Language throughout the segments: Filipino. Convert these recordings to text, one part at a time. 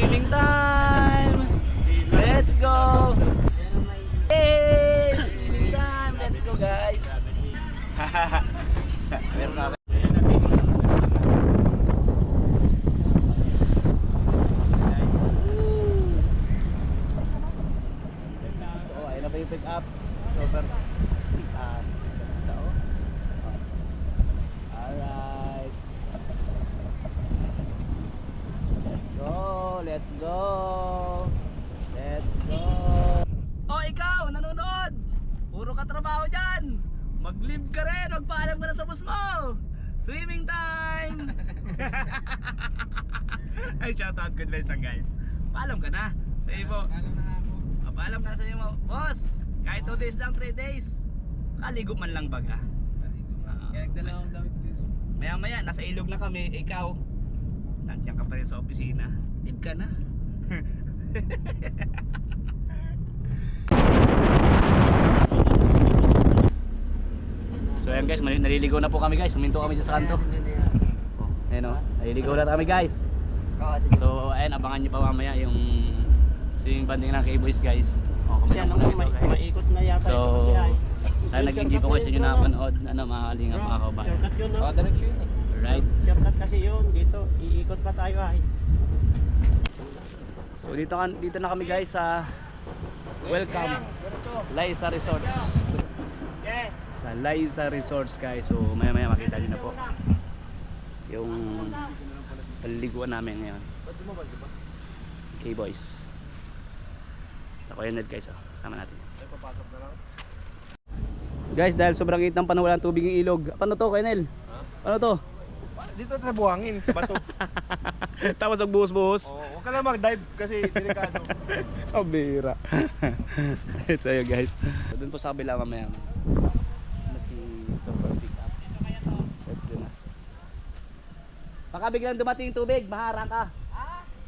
Swimming time! Let's go! Hey! Swimming time! Let's go guys! Meron na. Oh, ayun na pa yung pick up. Super. Alright. Let's go! Let's go! Oh, ikaw, nanonood! Puro ka trabaho dyan! Mag-live ka rin! Magpaalam ka na sa boss mo! Swimming time! Ay, shoutout, good vibes lang guys. Paalam ka na sa imo. Paalam ka na sa imo. Boss, kahit 2 days lang, 3 days. Kaligo man lang baga. Kaya nagdala akong damit guys. Maya maya, nasa ilog na kami. Ikaw, nandiyan ka pa rin sa opisina. Live ka na. So ayan guys, naliligaw na po kami guys. Huminto kami dyan sa kanto. Ayan o, naliligaw na kami guys. So ayan, abangan nyo pa mamaya yung swimming banding ng K-Boys guys. Siya naman maikot na yata. So sana nag-enjoy po kayo sa inyo nakapanood. Ano, mga kalingap, mga kaubayan. Shortcut yun, no? Direction yun eh. Alright. Shortcut kasi yun. Dito, iikot pa tayo ay. So dito na kami guys sa welcome Liza Resorts. Sa Liza Resorts guys. So maya maya makita niyo na po yung paliliguan namin ngayon. K-Boys. Ako yan guys, oh. Sama natin. Guys, dahil sobrang init ng panahon, walang tubig yung ilog. Paano to, Kainel? Ano to? Dito sa buhangin, sa bato. Tapos magbuhos-buhos. Oh, huwag ka lang mag-dive kasi delikado. Oh, bira. So yun guys. So, dun po sa kabila mamaya. Si super pick up. Let's go na. Baka biglang dumating yung tubig, maharang ka.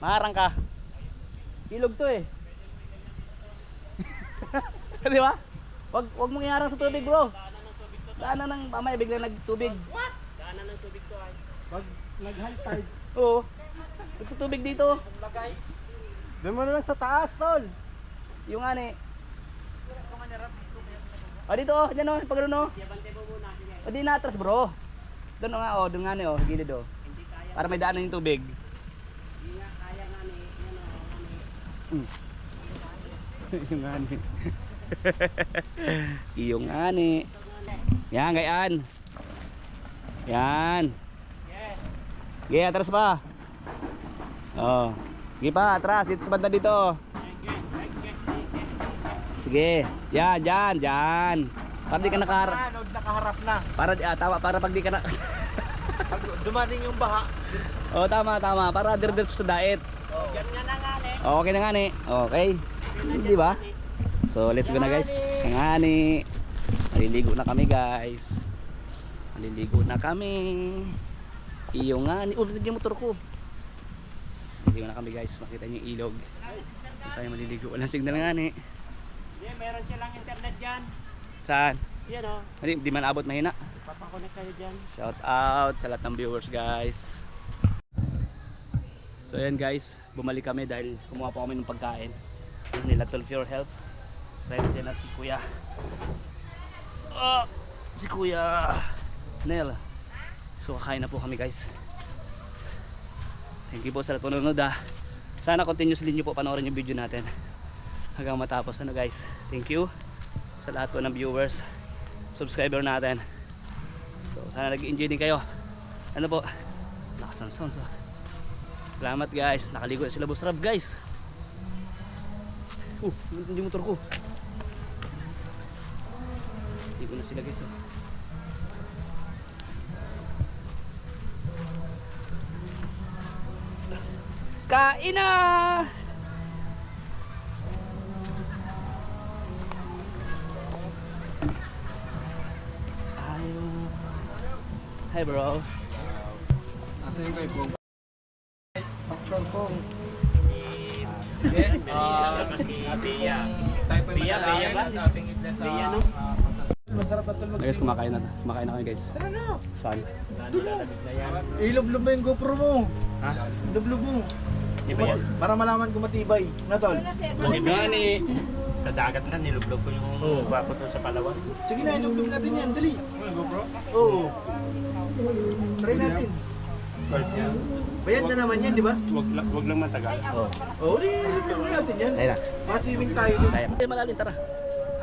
Maharang ka. Ilog to eh. Di ba? Wag mong iharang sa tubig bro. Daanan ng mamaya biglang nagtubig. What? Daanan ng tubig to ay. Pag nag-high tide. Oo. Nagtutubig dito. Doon mo na lang sa taas, tol. Yung ani. O dito oh, dyan oh, pag ano. O di na atras bro. Doon nga oh, doon nga ni oh, gilid oh. Para may daanan yung tubig. Hindi nga kaya nga ni. Yung ani. Yung ani. Yan, gayaan. Yan. Sige, atras pa. Oh. Sige pa, atras. Dito sa banda dito. Sige. Yan, dyan. Para di ka nakaharap. Nakaharap na. Tama, para pag di ka na... Pag dumating yung baha. Oh, tama. Para diretso sa daet. Yan nga na nga ni. Okay na nga ni. Okay. Di ba? So, let's go na guys. Ngani. Maliligo na kami guys. Maliligo na kami. Iyo ngani. Oh, yung motor ko. Maliligo na kami guys. Makita niyo yung ilog. Kung saan maliligo. Walang signal ngani. Hindi, meron silang internet dyan. Saan? Yan o. Di man abot mahina. Papakonek kayo dyan. Shout out sa lahat ng viewers guys. So ayan guys, bumalik kami dahil kumuha po kami ng pagkain nila Tol Pure Health. Renzen at si Kuya si Kuya Nel. So kakain na po kami guys. Thank you po sa nanonood Sana continuously nyo po panoorin yung video natin hanggang matapos guys. Thank you sa lahat po ng viewers, subscriber natin. So sana nag-enjoy din kayo. Ano po, lakas ng sound. Salamat guys, nakaligo na sila Boss Rob guys. Hindi motor ko. Ligo na sila guys. Kain na! Hi bro. Nasa yung kayo po? After po. Sige. Bia. Bia ba? Bia no? Masarap na tulog. Guys, kumakain na kami guys. Tara na. Saan? Ilublob mo yung GoPro mo. Ha? Ilublob mo. Di ba yan? Para malaman kung matibay. Na tol? Di ba yan eh? Sa dagat na, nilublog ko yung bako to sa Palawan. Sige na, ilugtog natin yan. Dali. GoPro? Oo. Try natin. Bayad na naman yan, di ba? Wag lang matagal. Oo, ilugtog natin yan. Ayun na. Masiwing tayo dun. Tayo. Ay, malalim, tara.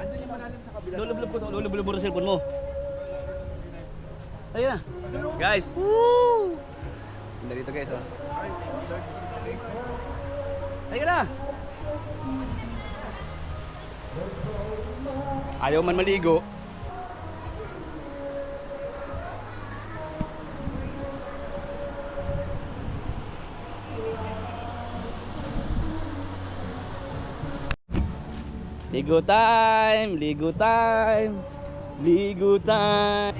Andun yung malalim sa kabila. Lulublob ko to, lulublob mo sa cellphone mo. Ayun na. Guys, woo! Ganda dito guys, oh. Ayun na. Ayaw man maligo. Ligo time, ligo time, ligo time.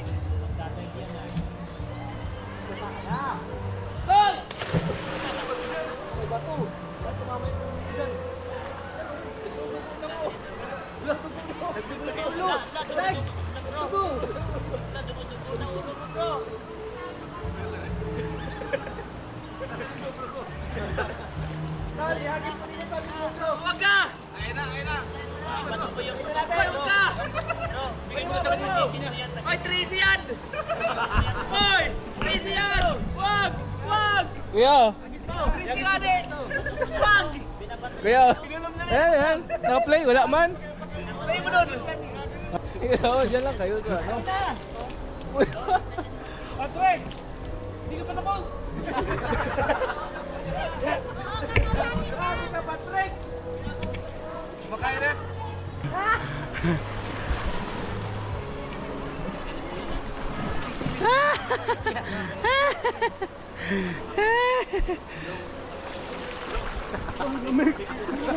Ay, Tracy yan! Hoy! Tracy yan! Wag! Wag! Kuya, Tracy yan eh! Wag! kuya. Ayan, naka-play, wala man. Play mo nun! Oo, dyan lang kayo. Ano? Patrick! Hindi ka pa tapos! Grabe ka, Patrick! Kumakain na?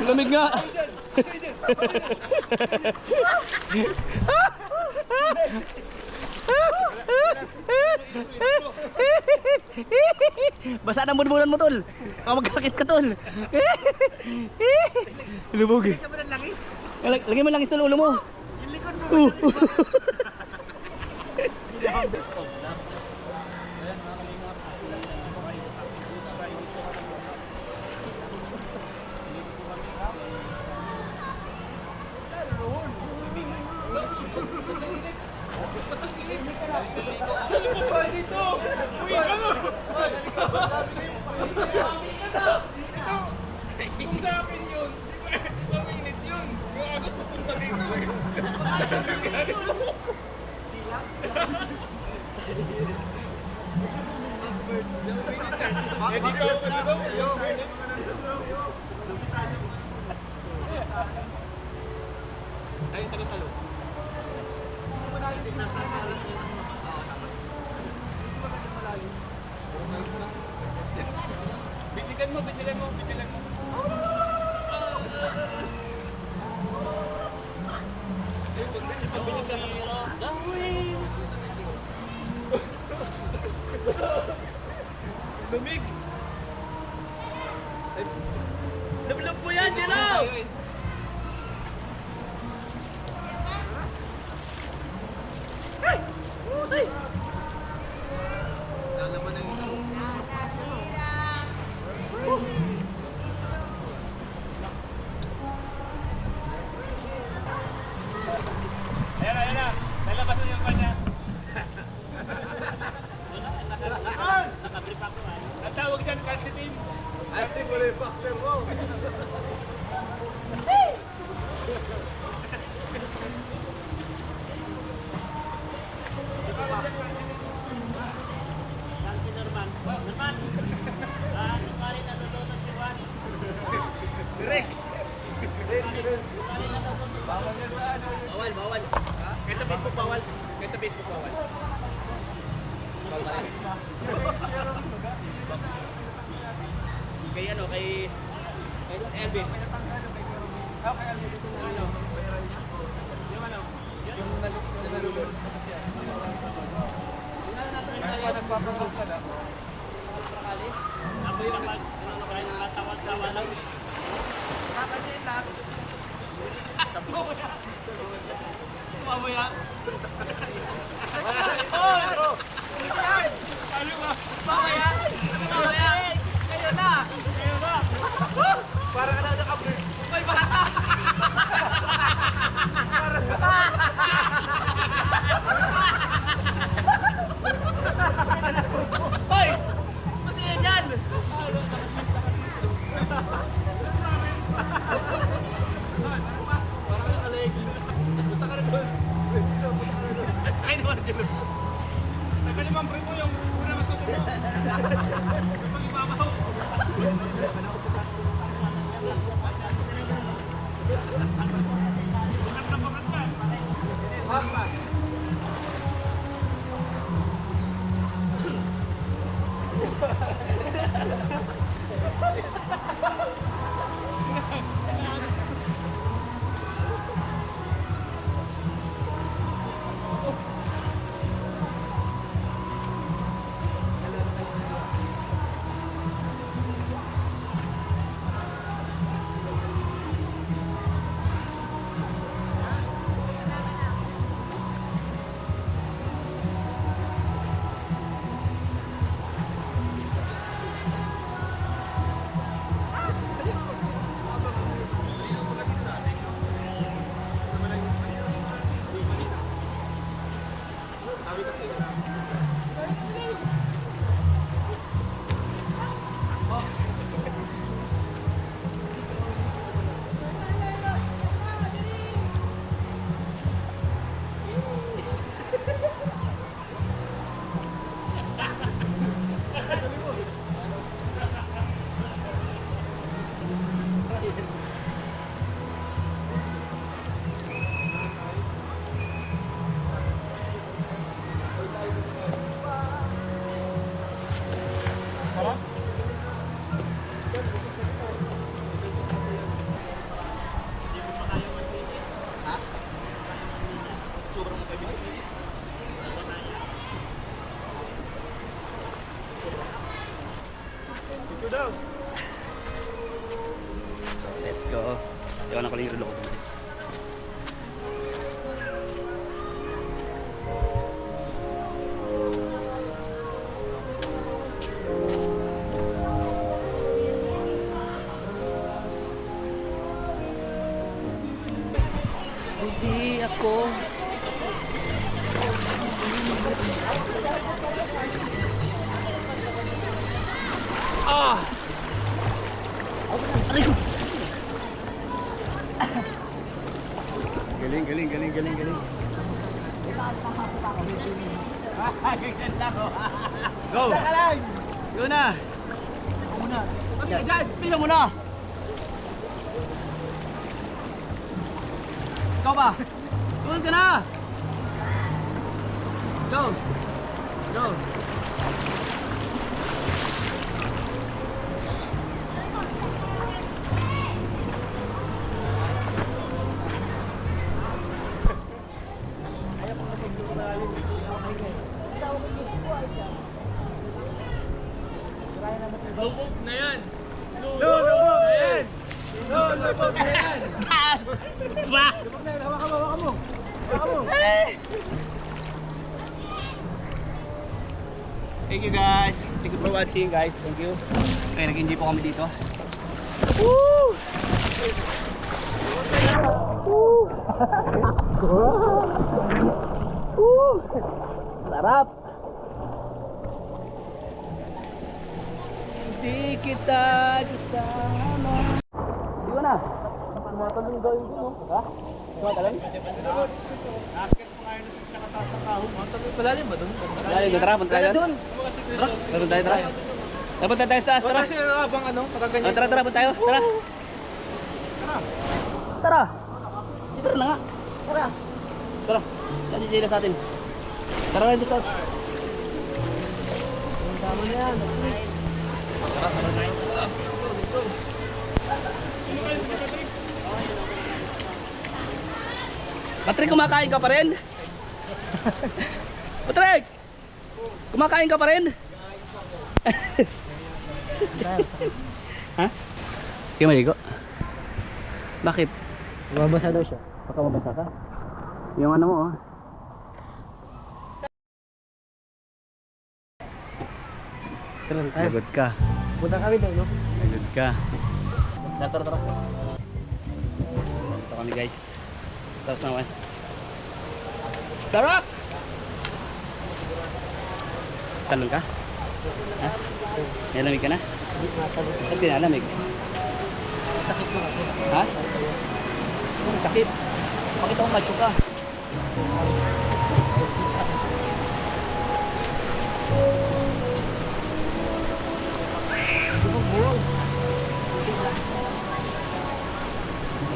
Lamig nga. Basa ng bunbunan mo, tol. Baka magkasakit ka, tol. Lubog eh. Lagyan mo langis sa ulo mo. Yung likod mo. Kung sa akin yun, di ba mainit yun? Yung agos papunta dito eh. Eh dito ako sa loob. Tayo taga sa loob. Bitigan mo, bitigan mo, bitigan mo. Lumig! Lablab po yan, Jelaw! Lalaman na yung Ayan na, ayan na. Nalabas na yung kanya. Nakagrip ako ay. ang tawag dyan, kasi team. Kasi ko yung boxer mo. Saan si Norman? Norman! Ano pa rin nalulunan si Juan? Direk! Bawal yan sa ano. Bawal, bawal. Kahit sa Facebook bawal. Kahit sa Facebook bawal. Kay ano, kay Elvin. Ano? Yung ano? Yung nalulod. Nagpapagod ka na. Ako yung naman, ano kayo ng matawag-tawa lang. Mamaya. Mamaya. Mamaya. Ngayon na. So let's go. Ewan ako lang yung relo ko guys. Hindi ako Galing, galing, galing, galing, galing. Go! Go na! Muna. Okay, dyan! Pisa mo na! Ikaw ba? Tuwan ka na! Go! Go! Lubog na yan. Lulubog na yan! Lulubog na yan! Ba! Lulubog na yan! Hawakan mo, hawakan mo! Hawakan mo! Thank you guys. Thank you for watching guys. Thank you. Okay, nag-enjoy po kami dito. Woo! Woo! Sarap! Hindi kita kasama. Hindi ko na. Tumatalong daw yun, no? Ha? Tumatalon? Akit mo ngayon sa nakataas ng kahon. Malalim ba doon? Dali, tara, punta tayo doon. Tara, punta tayo, tara. Tara, punta tayo sa taas, tara. Kasi habang ano, Oh, pagkaganyan. tara, tara, punta tayo. Tara. Tara. Tara na nga. Tara! Tara. Saan si Jayla sa atin? Tara na dito sa taas. Tama na yan. Patrick, kumakain ka pa rin? Patrick! Kumakain ka pa rin? Ha? Hindi ka maligo? Bakit? Mabasa daw siya. Baka mabasa ka? Yung ano mo oh. Tara tayo. Lagod ka. Punta kami daw, no? Lagod ka. Tara, tara, tara. Ito kami guys. Stars naman. Starrock! Talon ka? Ha? Nalamig ka na? Saan pinalamig? Sakit mo ako. Ha? Sakit. Pakita ko macho ka.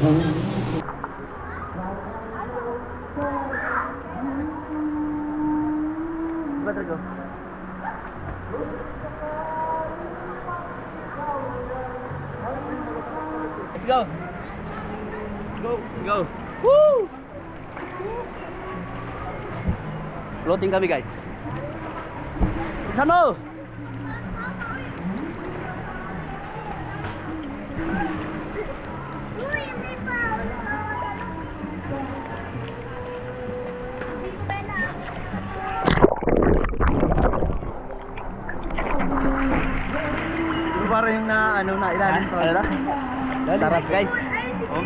Better go. Let's go. Go. Go. Woo! Floating kami guys. Sana. Para yung na ano na ilalim ko. Ano na? Sarap guys. Oh.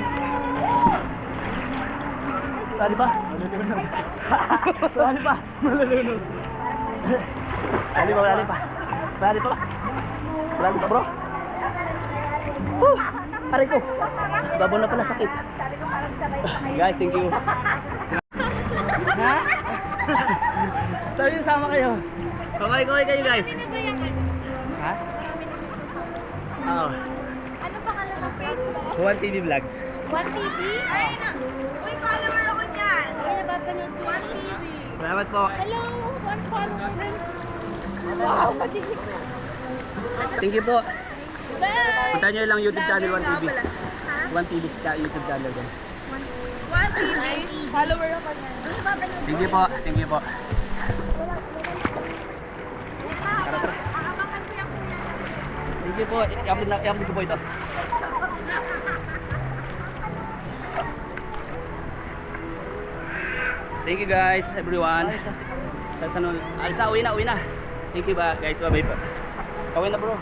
Tadi pa? Tadi pa? Malulunod. Tadi pa, tadi pa. Tadi pa. Tadi pa bro. Aray ko. Babo na pala sakit. Guys, thank you. Ha? Sabi niyo sama kayo. Okay kayo guys. Ha? Oo. Ano pangalan ng page mo? Juan TV Vlogs. One TV? Ay na! Uy, follower ako dyan! Ay, napapanood ko. One TV. Salamat po. Hello! One follower rin. Wow! Thank you po. Bye! Punta nyo lang YouTube channel Juan TV. Ha? Juan TV ka YouTube channel din. One TV? Follower ako dyan. Ano papanood? Thank you po. Thank you po. Tara, tara. Aapakan ko yung kuya. Thank you po. I-upload ko po ito. Thank you guys, everyone. Sa sunod. Alis na, uwi na. Thank you ba guys, bye-bye po. Kawin na bro.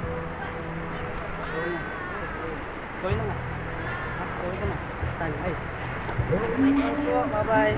Kawin na nga. Kawin ka na. Tayo, ay. Bye-bye.